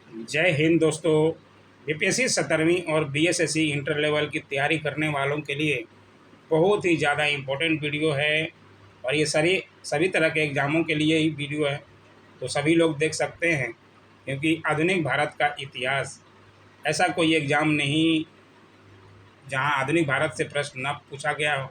जय हिंद दोस्तों। बीपीएससी 17वीं और बीएसएससी इंटर लेवल की तैयारी करने वालों के लिए बहुत ही ज़्यादा इम्पोर्टेंट वीडियो है और ये सभी तरह के एग्ज़ामों के लिए ही वीडियो है, तो सभी लोग देख सकते हैं। क्योंकि आधुनिक भारत का इतिहास, ऐसा कोई एग्ज़ाम नहीं जहां आधुनिक भारत से प्रश्न न पूछा गया हो,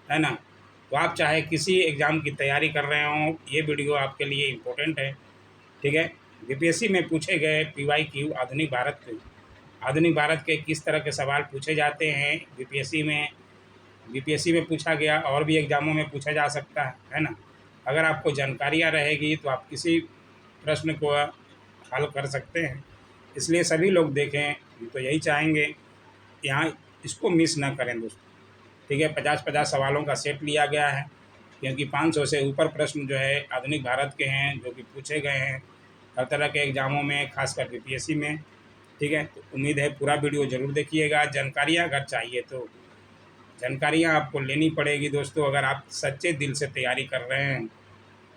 है ना। तो आप चाहे किसी एग्ज़ाम की तैयारी कर रहे हों, ये वीडियो आपके लिए इम्पोर्टेंट है। ठीक है। बीपीएससी में पूछे गए पीवाईक्यू आधुनिक भारत के किस तरह के सवाल पूछे जाते हैं बीपीएससी में पूछा गया और भी एग्ज़ामों में पूछा जा सकता है ना। अगर आपको जानकारियाँ रहेगी तो आप किसी प्रश्न को हल कर सकते हैं। इसलिए सभी लोग देखें, हम तो यही चाहेंगे, यहाँ इसको मिस ना करें दोस्तों। ठीक है। 50-50 सवालों का सेट लिया गया है, क्योंकि 500 से ऊपर प्रश्न जो है आधुनिक भारत के हैं, जो कि पूछे गए हैं हर तरह के एग्ज़ामों में, खासकर बीपीएससी में। ठीक है। तो उम्मीद है पूरा वीडियो ज़रूर देखिएगा। जानकारियाँ अगर चाहिए तो जानकारियाँ आपको लेनी पड़ेगी दोस्तों। अगर आप सच्चे दिल से तैयारी कर रहे हैं,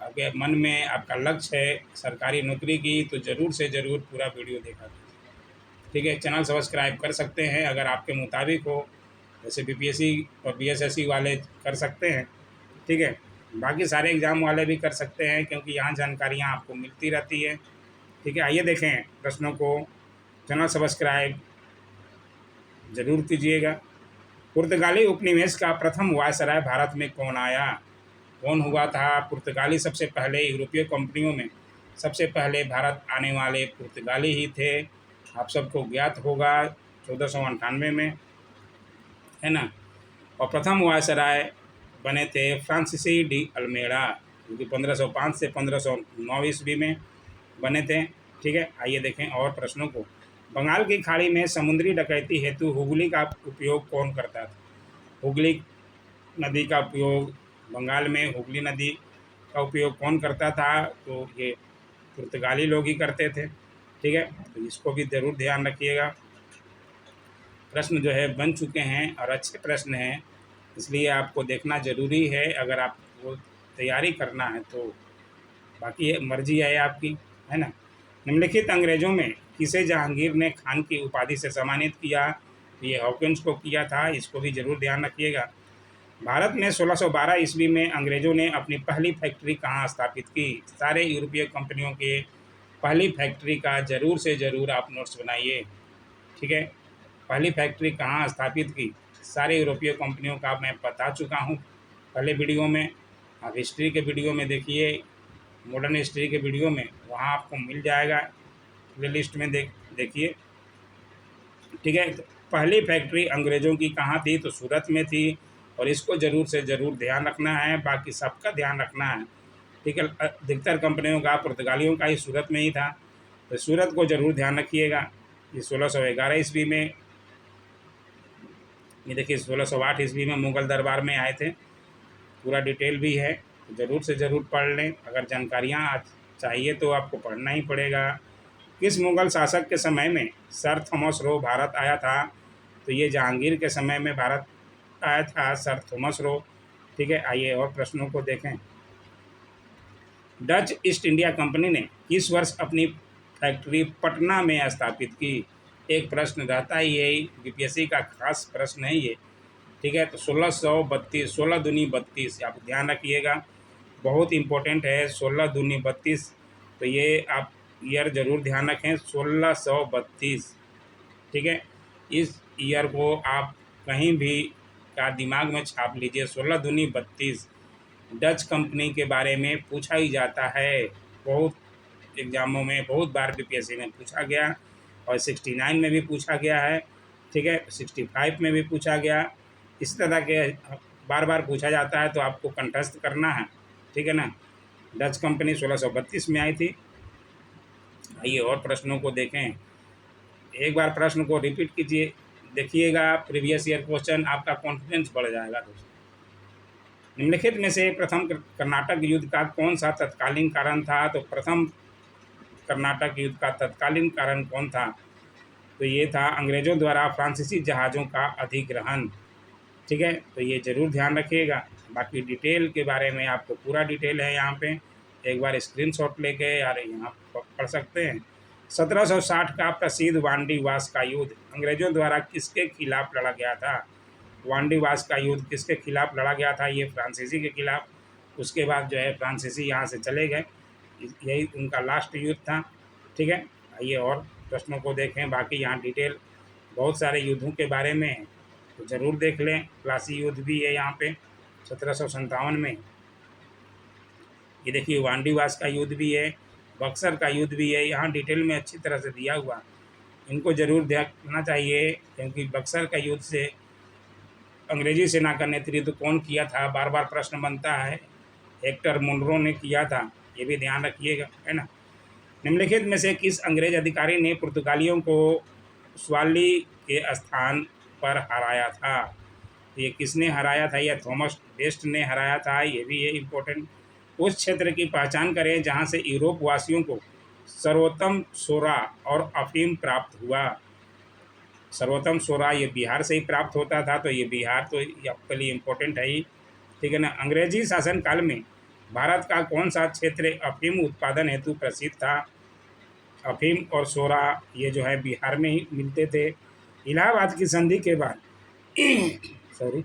आपके मन में आपका लक्ष्य है सरकारी नौकरी की, तो ज़रूर से ज़रूर पूरा वीडियो देखा कीजिए। ठीक है। चैनल सब्सक्राइब कर सकते हैं अगर आपके मुताबिक हो, जैसे बीपीएससी और बीएसएससी वाले कर सकते हैं। ठीक है। बाकी सारे एग्ज़ाम वाले भी कर सकते हैं, क्योंकि यहाँ जानकारियाँ आपको मिलती रहती है। ठीक है। आइए देखें प्रश्नों को। चैनल सब्सक्राइब ज़रूर कीजिएगा। पुर्तगाली उपनिवेश का प्रथम वायसराय भारत में कौन आया? कौन हुआ था पुर्तगाली? सबसे पहले यूरोपीय कंपनियों में सबसे पहले भारत आने वाले पुर्तगाली ही थे। आप सबको ज्ञात होगा, 1498 में, है ना। और प्रथम वायसराय बने थे फ्रांसीसी डी अल्मेड़ा, जो कि 1505 से 1509 ईस्वी में बने थे। ठीक है। आइए देखें और प्रश्नों को। बंगाल की खाड़ी में समुद्री डकैती हेतु हुगली का उपयोग कौन करता था? हुगली नदी का उपयोग, बंगाल में हुगली नदी का उपयोग कौन करता था? तो ये पुर्तगाली लोग ही करते थे। ठीक है। तो इसको भी ज़रूर ध्यान रखिएगा। प्रश्न जो है बन चुके हैं और अच्छे प्रश्न हैं, इसलिए आपको देखना ज़रूरी है अगर आपको तैयारी करना है तो। बाकी मर्जी है आपकी, है ना। निम्नलिखित अंग्रेज़ों में किसे जहांगीर ने खान की उपाधि से सम्मानित किया? ये हॉकिंस को किया था, इसको भी ज़रूर ध्यान रखिएगा। भारत में 1612 ईस्वी में अंग्रेज़ों ने अपनी पहली फैक्ट्री कहाँ स्थापित की? सारे यूरोपीय कंपनियों के पहली फैक्ट्री का ज़रूर से ज़रूर आप नोट्स बनाइए। ठीक है। पहली फैक्ट्री कहाँ स्थापित की? सारे यूरोपीय कंपनियों का मैं बता चुका हूँ पहले वीडियो में। आप हिस्ट्री के वीडियो में देखिए, मॉडर्न हिस्ट्री के वीडियो में, वहाँ आपको मिल जाएगा, प्लेलिस्ट में देखिए। ठीक है। तो पहली फैक्ट्री अंग्रेज़ों की कहाँ थी? तो सूरत में थी, और इसको ज़रूर से ज़रूर ध्यान रखना है, बाकी सबका ध्यान रखना है। ठीक है। अधिकतर कंपनियों का, पुर्तगालियों का ही सूरत में ही था, तो सूरत को ज़रूर ध्यान रखिएगा। ये 1611 ईस्वी में, ये देखिए 1608 ईस्वी में मुग़ल दरबार में आए थे। पूरा डिटेल भी है, तो ज़रूर से ज़रूर पढ़ लें। अगर जानकारियाँ चाहिए तो आपको पढ़ना ही पड़ेगा। किस मुग़ल शासक के समय में सर थॉमस रो भारत आया था? तो ये जहांगीर के समय में भारत आया था सर थॉमस रो। ठीक है। आइए और प्रश्नों को देखें। डच ईस्ट इंडिया कंपनी ने किस वर्ष अपनी फैक्ट्री पटना में स्थापित की? एक प्रश्न रहता ही यही, बीपीएससी का खास प्रश्न है ये। ठीक है। तो 1632, 16 दूनी 32, आप ध्यान रखिएगा, बहुत इम्पोर्टेंट है। 16 दूनी 32, तो ये आप ईयर ज़रूर ध्यान रखें, 1632। ठीक है। इस ईयर को आप कहीं भी का दिमाग में छाप लीजिए। 16 दूनी 32 डच कंपनी के बारे में पूछा ही जाता है, बहुत एग्ज़ामों में, बहुत बार बीपीएससी में पूछा गया, और 69 में भी पूछा गया है। ठीक है। 65 में भी पूछा गया। इस तरह के बार बार पूछा जाता है, तो आपको कंठस्थ करना है। ठीक है ना। डच कंपनी 1632 में आई थी। आइए और प्रश्नों को देखें। एक बार प्रश्न को रिपीट कीजिए, देखिएगा प्रीवियस ईयर क्वेश्चन, आपका कॉन्फिडेंस बढ़ जाएगा दोस्तों। निम्नलिखित में से प्रथम कर्नाटक युद्ध का कौन सा तत्कालीन कारण था? तो प्रथम कर्नाटक युद्ध का तत्कालीन कारण कौन था? तो ये था अंग्रेज़ों द्वारा फ्रांसीसी जहाज़ों का अधिग्रहण। ठीक है। तो ये ज़रूर ध्यान रखिएगा। बाकी डिटेल के बारे में आपको पूरा डिटेल है यहाँ पे, एक बार स्क्रीनशॉट लेके यार यहाँ पढ़ सकते हैं। 1760 का प्रसिद्ध वांडीवास का युद्ध अंग्रेजों द्वारा किसके खिलाफ लड़ा गया था? वांडीवास का युद्ध किसके खिलाफ लड़ा गया था? ये फ्रांसीसी के खिलाफ। उसके बाद जो है फ्रांसीसी यहाँ से चले गए, यही उनका लास्ट युद्ध था। ठीक है, आइए और प्रश्नों को देखें। बाकी यहाँ डिटेल बहुत सारे युद्धों के बारे में है, तो ज़रूर देख लें। प्लासी युद्ध भी है यहाँ पे 1757 में। ये देखिए वांडीवास का युद्ध भी है, बक्सर का युद्ध भी है, यहाँ डिटेल में अच्छी तरह से दिया हुआ। इनको ज़रूर देखना चाहिए, क्योंकि बक्सर का युद्ध से अंग्रेजी सेना का नेतृत्व कौन किया था, बार बार प्रश्न बनता है। हेक्टर मुनरो ने किया था, ये भी ध्यान रखिएगा, है ना। निम्नलिखित में से किस अंग्रेज अधिकारी ने पुर्तगालियों को स्वाली के स्थान पर हराया था? ये किसने हराया था? यह थॉमस बेस्ट ने हराया था, ये भी है इम्पोर्टेंट। उस क्षेत्र की पहचान करें जहाँ से यूरोप वासियों को सर्वोत्तम सोरा और अफीम प्राप्त हुआ। सर्वोत्तम सोरा ये बिहार से ही प्राप्त होता था, तो ये बिहार तो ये आपके लिए इम्पोर्टेंट है ही, ठीक है ना। अंग्रेजी शासनकाल में भारत का कौन सा क्षेत्र अफीम उत्पादन हेतु प्रसिद्ध था? अफीम और सोरा ये जो है बिहार में ही मिलते थे। इलाहाबाद की संधि के बाद सॉरी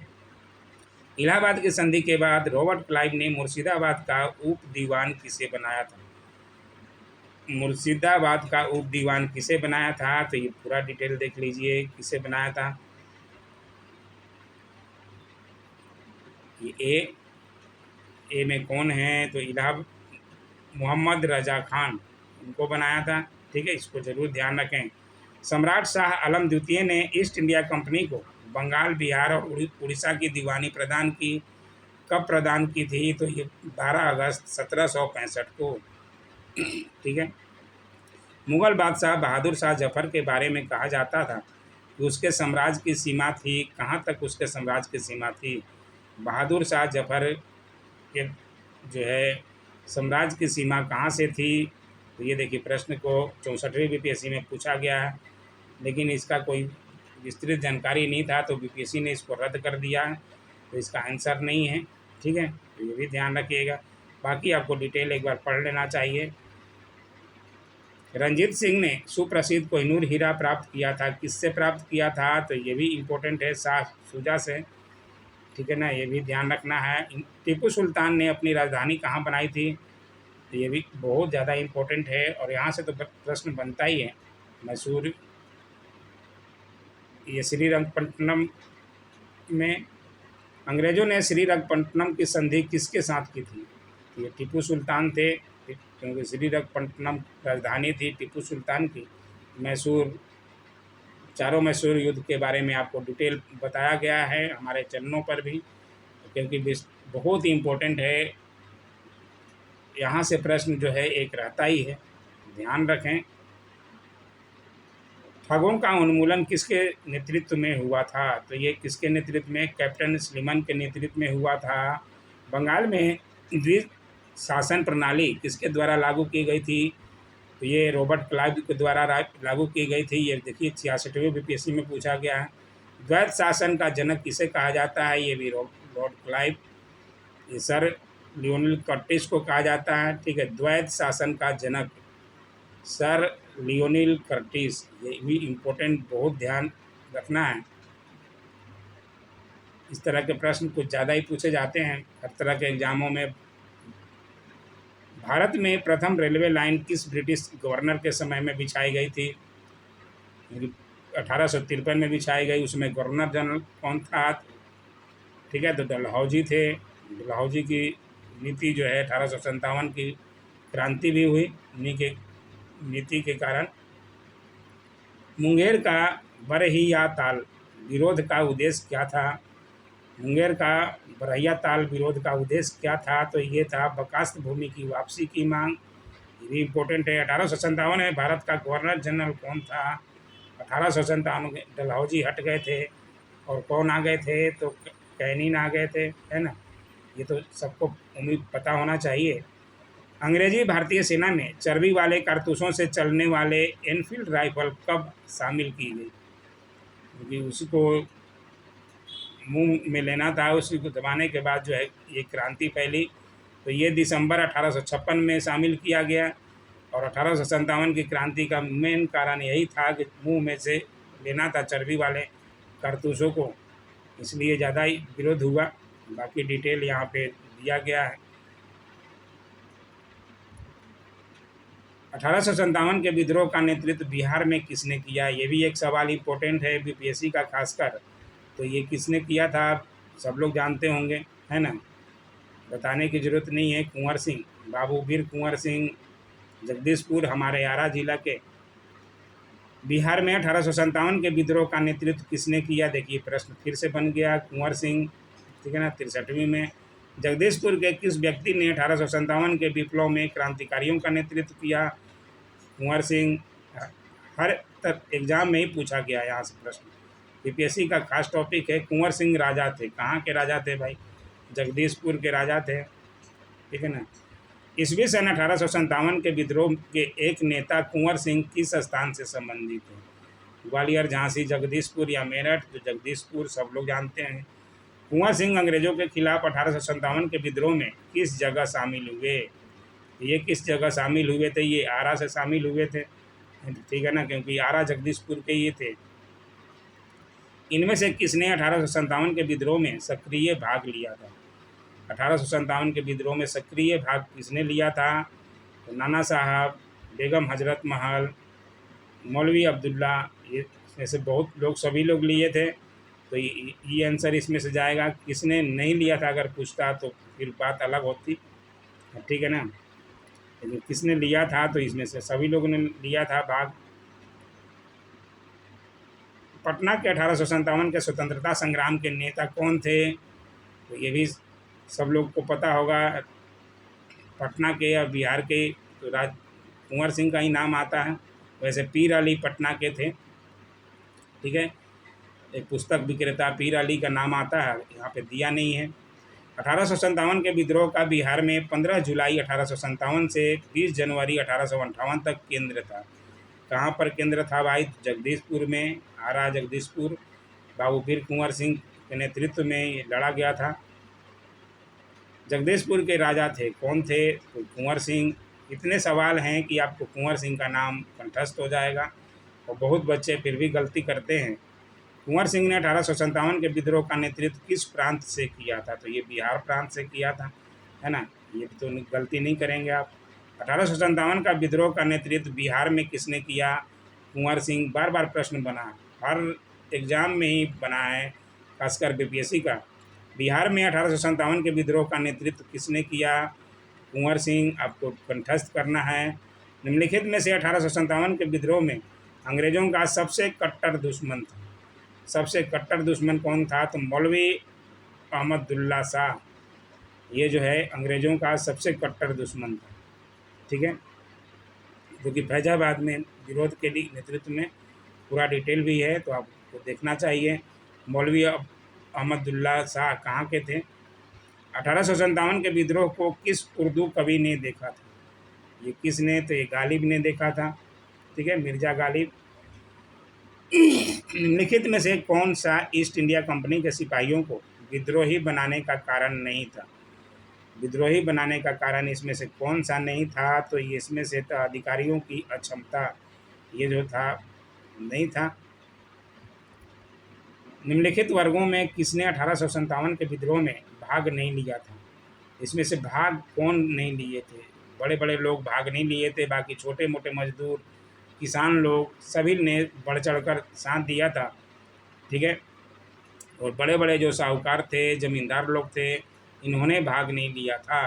इलाहाबाद की संधि के बाद रॉबर्ट क्लाइव ने मुर्शिदाबाद का उप दीवान किसे बनाया था? मुर्शिदाबाद का उप दीवान किसे बनाया था? तो ये पूरा डिटेल देख लीजिए, किसे बनाया था। ये ए में कौन है? तो इलाहाबाद मोहम्मद रजा खान, उनको बनाया था। ठीक है, इसको जरूर ध्यान रखें। सम्राट शाह आलम द्वितीय ने ईस्ट इंडिया कंपनी को बंगाल, बिहार और उड़ीसा की दीवानी प्रदान की। कब प्रदान की थी? तो ये 12 अगस्त 1765 को। ठीक है। मुगल बादशाह बहादुर शाह जफर के बारे में कहा जाता था कि उसके साम्राज्य की सीमा थी, कहाँ तक उसके साम्राज्य की सीमा थी? बहादुर शाह जफर के जो है साम्राज्य की सीमा कहाँ से थी? तो ये देखिए प्रश्न को 64वीं बीपीएससी में पूछा गया है, लेकिन इसका कोई विस्तृत जानकारी नहीं था, तो बीपीएससी ने इसको रद्द कर दिया है, तो इसका आंसर नहीं है। ठीक है, तो ये भी ध्यान रखिएगा। बाकी आपको डिटेल एक बार पढ़ लेना चाहिए। रंजीत सिंह ने सुप्रसिद्ध कोहिनूर हीरा प्राप्त किया था, किससे प्राप्त किया था? तो ये भी इम्पोर्टेंट है, शाह शुजा से। ठीक है ना, ये भी ध्यान रखना है। टीपू सुल्तान ने अपनी राजधानी कहाँ बनाई थी? तो ये भी बहुत ज़्यादा इम्पोर्टेंट है, और यहाँ से तो प्रश्न बनता ही है। मैसूर, ये श्रीरंगपट्टनम में अंग्रेज़ों ने श्रीरंगपट्टनम की संधि किसके साथ की थी? तो ये टीपू सुल्तान थे, क्योंकि श्रीरंगपट्टनम राजधानी थी टीपू सुल्तान की। मैसूर, चारों मैसूर युद्ध के बारे में आपको डिटेल बताया गया है हमारे चैनलों पर भी, क्योंकि बहुत ही इम्पोर्टेंट है। यहाँ से प्रश्न जो है एक रहता ही है, ध्यान रखें। ठगों का उन्मूलन किसके नेतृत्व में हुआ था? तो ये किसके नेतृत्व में? कैप्टन स्लीमन के नेतृत्व में हुआ था। बंगाल में द्विज शासन प्रणाली किसके द्वारा लागू की गई थी? तो ये रॉबर्ट क्लाइव के द्वारा लागू की गई थी। ये देखिए 66वीं बीपीएससी में पूछा गया है। द्वैत शासन का जनक किसे कहा जाता है? ये भी लॉर्ड क्लाइव, ये सर लियोनिल कर्टिस को कहा जाता है। ठीक है, द्वैत शासन का जनक सर लियोनिल कर्टिस, ये भी इम्पोर्टेंट, बहुत ध्यान रखना है। इस तरह के प्रश्न कुछ ज़्यादा ही पूछे जाते हैं हर तरह के एग्जामों में। भारत में प्रथम रेलवे लाइन किस ब्रिटिश गवर्नर के समय में बिछाई गई थी? 1853 में बिछाई गई। उसमें गवर्नर जनरल कौन था? ठीक है, तो डलहौजी थे। डलहौजी की नीति जो है 1857 की क्रांति भी हुई उन्हीं के नीति के कारण। मुंगेर का बरहिया ताल विरोध का उद्देश्य क्या था? मुंगेर का बरहिया ताल विरोध का उद्देश्य क्या था? तो ये था बकास्त भूमि की वापसी की मांग। ये भी इम्पोर्टेंट है। 1857 में भारत का गवर्नर जनरल कौन था? 1857 में डलहौजी हट गए थे, और कौन आ गए थे? तो कैनिन आ गए थे, है ना। ये तो सबको उम्मीद पता होना चाहिए। अंग्रेजी भारतीय सेना में चर्बी वाले कारतूसों से चलने वाले एनफील्ड राइफल कब शामिल की गई? क्योंकि उसको मुंह में लेना था, उसी को दबाने के बाद जो है ये क्रांति फैली। तो ये दिसंबर 1856 में शामिल किया गया। और 1857 की क्रांति का मेन कारण यही था कि मुंह में से लेना था चर्बी वाले कारतूसों को, इसलिए ज़्यादा ही विरोध हुआ। बाकी डिटेल यहाँ पे दिया गया है। 1857 के विद्रोह का नेतृत्व बिहार में किसने किया, ये भी एक सवाल इम्पोर्टेंट है बीपीएससी का खासकर। तो ये किसने किया था सब लोग जानते होंगे, है ना, बताने की ज़रूरत नहीं है। कुंवर सिंह, बाबू वीर कुंवर सिंह, जगदीशपुर हमारे आरा जिला के। बिहार में 1857 के विद्रोह का नेतृत्व किसने किया, देखिए प्रश्न फिर से बन गया, कुंवर सिंह, ठीक है ना। 63वीं में जगदीशपुर के किस व्यक्ति ने 1857 के विप्लव में क्रांतिकारियों का नेतृत्व किया, कुंवर सिंह। हर एग्जाम में ही पूछा गया यहाँ से प्रश्न, बीपीएससी का खास टॉपिक है। कुंवर सिंह राजा थे, कहाँ के राजा थे भाई, जगदीशपुर के राजा थे, ठीक है ना। ईस्वी सन 1857 के विद्रोह के एक नेता कुंवर सिंह किस स्थान से संबंधित है, ग्वालियर, झांसी, जगदीशपुर या मेरठ। तो जगदीशपुर सब लोग जानते हैं। कुंवर सिंह अंग्रेजों के खिलाफ 1857 के विद्रोह में किस जगह शामिल हुए, ये किस जगह शामिल हुए थे, ये आरा से शामिल हुए थे, ठीक है ना, क्योंकि आरा जगदीशपुर के ये थे। इनमें से किसने 1857 के विद्रोह में सक्रिय भाग लिया था, 1857 के विद्रोह में सक्रिय भाग किसने लिया था, तो नाना साहब, बेगम हजरत महल, मौलवी अब्दुल्ला, ये इसमें से बहुत लोग, सभी लोग लिए थे। तो ये आंसर इसमें से जाएगा। किसने नहीं लिया था अगर पूछता तो फिर बात अलग होती, ठीक है ना, लेकिन किसने लिया था तो इसमें से सभी लोगों ने लिया था भाग। पटना के 1857 के स्वतंत्रता संग्राम के नेता कौन थे, तो ये भी सब लोग को पता होगा। पटना के या बिहार के तो कुंवर सिंह का ही नाम आता है। वैसे पीर अली पटना के थे, ठीक है। एक पुस्तक विक्रेता पीर अली का नाम आता है, यहाँ पे दिया नहीं है। 1857 के विद्रोह का बिहार में 15 जुलाई 1857 से 20 जनवरी 1858 तक केंद्र था। कहाँ पर केंद्र था भाई, जगदीशपुर में, आरा जगदीशपुर। बाबू वीर कुंवर सिंह के नेतृत्व में ये लड़ा गया था। जगदीशपुर के राजा थे, कौन थे, तो कुंवर सिंह। इतने सवाल हैं कि आपको कुंवर सिंह का नाम कंठस्थ हो जाएगा, और बहुत बच्चे फिर भी गलती करते हैं। कुंवर सिंह ने 1857 के विद्रोह का नेतृत्व किस प्रांत से किया था, तो ये बिहार प्रांत से किया था, है ना, ये तो गलती नहीं करेंगे आप। 1857 का विद्रोह का नेतृत्व बिहार में किसने किया, कुंवर सिंह। बार बार प्रश्न बना, हर एग्जाम में ही बना है, खासकर बीपीएससी का। बिहार में 1857 के विद्रोह का नेतृत्व किसने किया, कुंवर सिंह। आपको कंठस्थ करना है। निम्नलिखित में से 1857 के विद्रोह में अंग्रेजों का सबसे कट्टर दुश्मन था, सबसे कट्टर दुश्मन कौन था, तो मौलवी अहमदुल्ला शाह, ये जो है अंग्रेज़ों का सबसे कट्टर दुश्मन था, ठीक है। क्योंकि फैजाबाद में विरोध के लिए नेतृत्व में पूरा डिटेल भी है, तो आपको देखना चाहिए। मौलवी अहमदुल्ला शाह कहाँ के थे। 1857 के विद्रोह को किस उर्दू कवि ने देखा था, ये किसने, तो ये गालिब ने देखा था, ठीक है, मिर्ज़ा गालिब। निम्नलिखित में से कौन सा ईस्ट इंडिया कंपनी के सिपाहियों को विद्रोही बनाने का कारण नहीं था, विद्रोही बनाने का कारण इसमें से कौन सा नहीं था, तो ये इसमें से था अधिकारियों की अक्षमता, ये जो था नहीं था। निम्नलिखित वर्गों में किसने 1857 के विद्रोह में भाग नहीं लिया था, इसमें से भाग कौन नहीं लिए थे, बड़े बड़े लोग भाग नहीं लिए थे, बाकी छोटे मोटे मजदूर, किसान लोग, सभी ने बढ़ चढ़ कर साथ दिया था, ठीक है। और बड़े बड़े जो साहूकार थे, ज़मींदार लोग थे, इन्होंने भाग नहीं लिया था।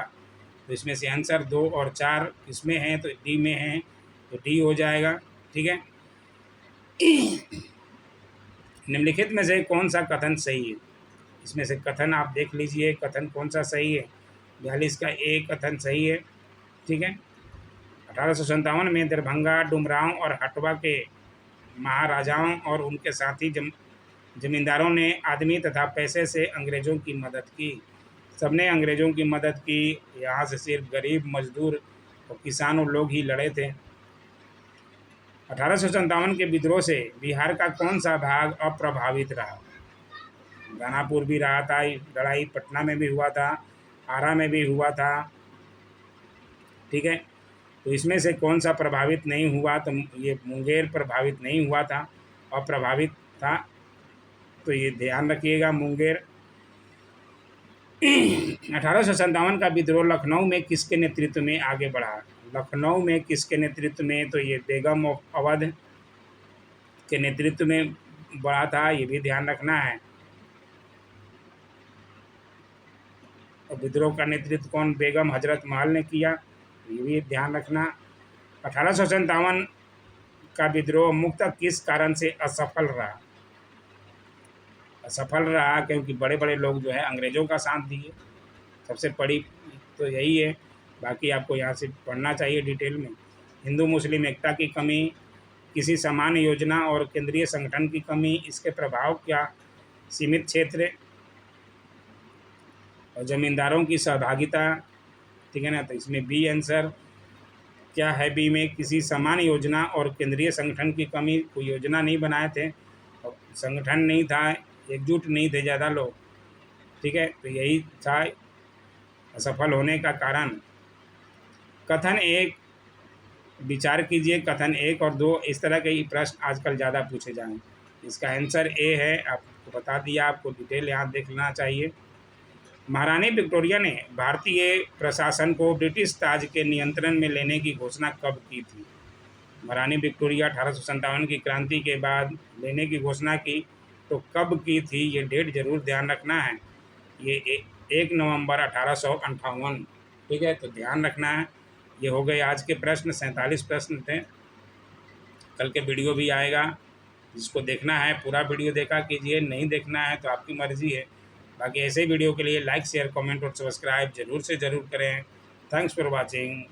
तो इसमें से आंसर 2 और 4 किसमें हैं, तो डी में हैं, तो डी हो जाएगा, ठीक है। निम्नलिखित में से कौन सा कथन सही है, इसमें से कथन आप देख लीजिए, कथन कौन सा सही है। 42 का एक कथन सही है, ठीक है। 1857 में दरभंगा, डुमरांव और हटवा के महाराजाओं और उनके साथी जमींदारों ने आदमी तथा पैसे से अंग्रेज़ों की मदद की, सबने अंग्रेज़ों की मदद की। यहाँ से सिर्फ गरीब, मजदूर और किसानों लोग ही लड़े थे। 1857 के विद्रोह से बिहार का कौन सा भाग अप्रभावित रहा, दानापुर भी रहा था लड़ाई, पटना में भी हुआ था, आरा में भी हुआ था, ठीक है। तो इसमें से कौन सा प्रभावित नहीं हुआ? तो ये मुंगेर प्रभावित नहीं हुआ था और प्रभावित था, तो ये ध्यान रखिएगा मुंगेर। 1857 का विद्रोह लखनऊ में किसके नेतृत्व में आगे बढ़ा? लखनऊ में किसके नेतृत्व में? तो ये बेगम ऑफ अवध के नेतृत्व में बढ़ा था, ये भी ध्यान रखना है। और विद्रोह का नेतृत्व कौन? बेगम हजरत महल ने किया, ये भी ध्यान रखना। 1857 का विद्रोह मुख्यतः किस कारण से असफल रहा? असफल रहा क्योंकि बड़े बड़े लोग जो है अंग्रेज़ों का साथ दिए, सबसे बड़ी तो यही है। बाकी आपको यहाँ से पढ़ना चाहिए डिटेल में। हिंदू मुस्लिम एकता की कमी, किसी समान योजना और केंद्रीय संगठन की कमी, इसके प्रभाव क्या? सीमित क्षेत्र और जमींदारों की सहभागिता, ठीक है ना। तो इसमें बी आंसर क्या है? बी में किसी समान योजना और केंद्रीय संगठन की कमी, कोई योजना नहीं बनाए थे और संगठन नहीं था, एकजुट नहीं थे ज़्यादा लोग, ठीक है। तो यही था असफल होने का कारण। कथन एक, विचार कीजिए, कथन 1 और 2 इस तरह के ही प्रश्न आजकल ज़्यादा पूछे जाएँ। इसका आंसर ए है, आपको बता दिया, आपको डिटेल यहाँ देख लेना चाहिए। महारानी विक्टोरिया ने भारतीय प्रशासन को ब्रिटिश ताज के नियंत्रण में लेने की घोषणा कब की थी? महारानी विक्टोरिया 1857 की क्रांति के बाद लेने की घोषणा की, तो कब की थी? ये डेट जरूर ध्यान रखना है। ये 1 नवंबर 1858, ठीक है। तो ध्यान रखना है। ये हो गए आज के प्रश्न, 47 प्रश्न थे। कल के वीडियो भी आएगा, जिसको देखना है पूरा वीडियो देखा कीजिए, नहीं देखना है तो आपकी मर्ज़ी है। बाकी ऐसे वीडियो के लिए लाइक शेयर कमेंट और सब्सक्राइब ज़रूर से ज़रूर करें। Thanks for watching.